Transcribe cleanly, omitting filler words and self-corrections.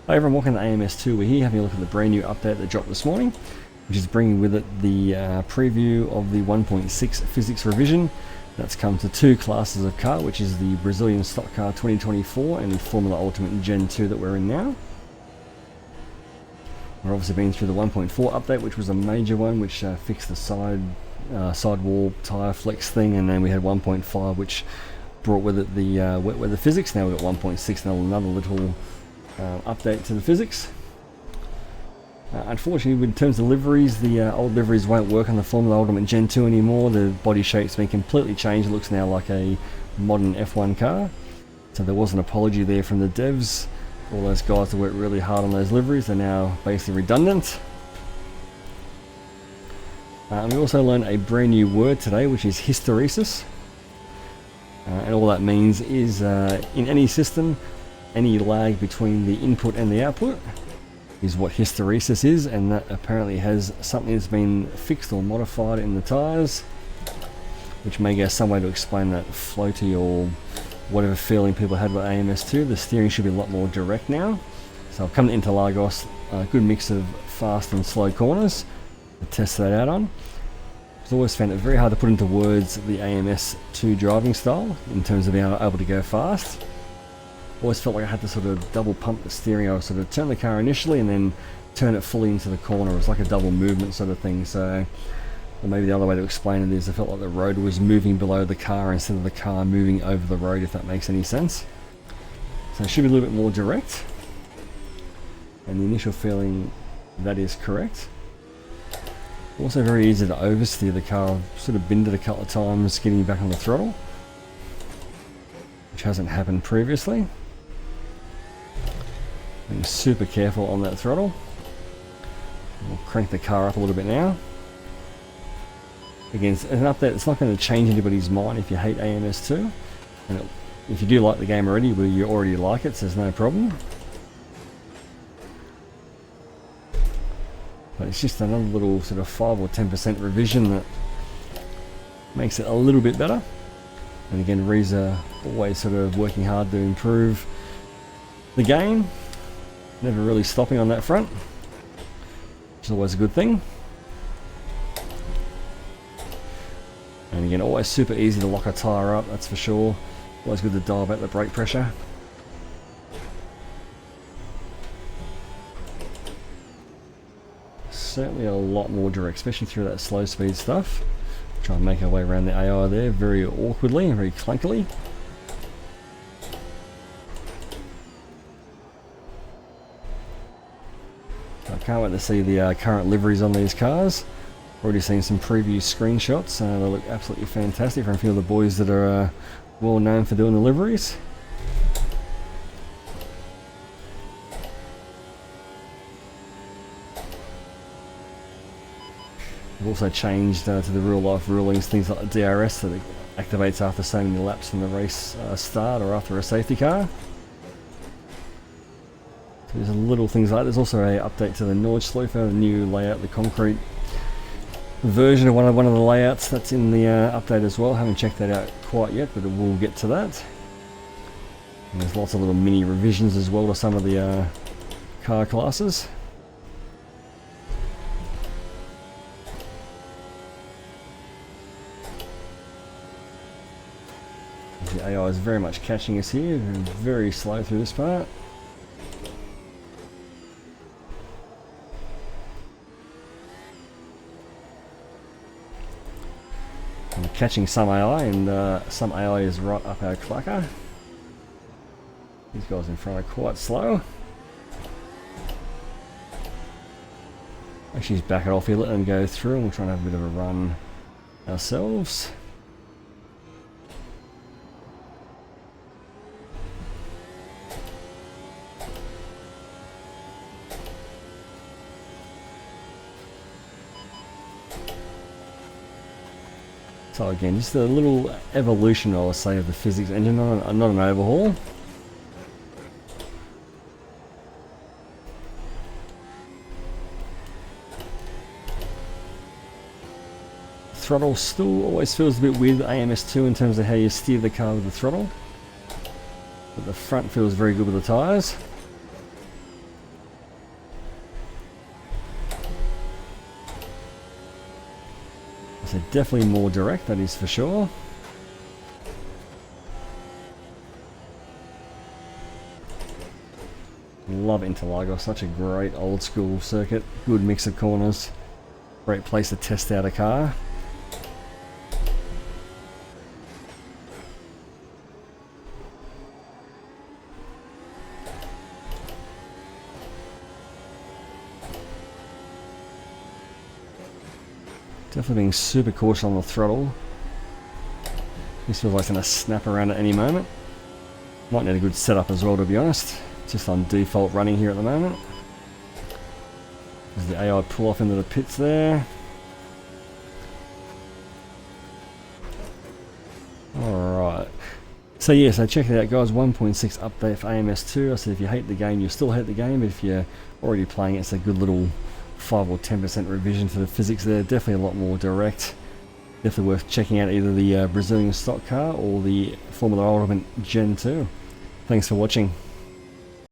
Hi everyone, welcome to AMS2. We're here having a look at the brand new update that dropped this morning, which is bringing with it the preview of the 1.6 physics revision. That's come to two classes of car, which is the Brazilian Stock Car 2024 and the Formula Ultimate Gen 2 that we're in now. We're obviously been through the 1.4 update, which was a major one, which fixed the sidewall tyre flex thing, and then we had 1.5, which brought with it the wet weather physics. Now we've got 1.6, now another little update to the physics. Unfortunately, in terms of liveries, the old liveries won't work on the Formula Ultimate Gen 2 anymore. The body shape's been completely changed. It looks now like a modern F1 car. So there was an apology there from the devs. All those guys that worked really hard on those liveries are now basically redundant. We also learned a brand new word today, which is hysteresis. And all that means is in any system, any lag between the input and the output is what hysteresis is, and that apparently has something that's been fixed or modified in the tyres, which may go some way to explain that floaty or whatever feeling people had about AMS2. The steering should be a lot more direct now. So I've come to Interlagos, a good mix of fast and slow corners to test that out on. I've always found it very hard to put into words the AMS2 driving style in terms of being able to go fast. Always felt like I had to sort of double pump the steering. I would sort of turn the car initially and then turn it fully into the corner. It was like a double movement sort of thing. So, or maybe the other way to explain it is I felt like the road was moving below the car instead of the car moving over the road, if that makes any sense. So it should be a little bit more direct. And the initial feeling, that is correct. Also very easy to oversteer the car. I've sort of binned it a couple of times getting back on the throttle, which hasn't happened previously. Being super careful on that throttle. We'll crank the car up a little bit now. Again, it's an update that's not going to change anybody's mind if you hate AMS2. And if you do like the game already, well, you already like it, so there's no problem. But it's just another little sort of 5 or 10% revision that makes it a little bit better. And again, Reza always sort of working hard to improve the game. Never really stopping on that front, which is always a good thing. And again, always super easy to lock a tyre up, that's for sure. Always good to dial back the brake pressure. Certainly a lot more direct, especially through that slow speed stuff. Try and make our way around the AI there very awkwardly and very clunkily. I can't wait to see the current liveries on these cars. Already seen some preview screenshots. They look absolutely fantastic from a few of the boys that are well known for doing the liveries. We've also changed to the real life rulings, things like the DRS that activates after so many laps from the race start or after a safety car. So there's little things like that. There's also an update to the Nordschleife, the new layout, the concrete version of one of the layouts that's in the update as well. Haven't checked that out quite yet, but we'll get to that. And there's lots of little mini revisions as well to some of the car classes. The AI is very much catching us here, very slow through this part. I'm catching some AI, and some AI is right up our clacker. These guys in front are quite slow. Actually, just back it off here, let them go through, and we'll try and have a bit of a run ourselves. So again, just a little evolution, I would say, of the physics engine, not an overhaul. Throttle still always feels a bit weird with AMS2 in terms of how you steer the car with the throttle. But the front feels very good with the tyres. So definitely more direct, that is for sure. Love Interlagos, such a great old school circuit. Good mix of corners. Great place to test out a car. Definitely being super cautious on the throttle. This feels like it's going to snap around at any moment. Might need a good setup as well, to be honest. Just on default running here at the moment. There's the AI pull off into the pits there. Alright. So yeah, so check it out guys, 1.6 update for AMS2. I said if you hate the game, you still hate the game, but if you're already playing it, it's a good little 5 or 10% revision to the physics there. Definitely a lot more direct. Definitely worth checking out either the Brazilian stock car or the Formula Ultimate Gen 2. Thanks for watching.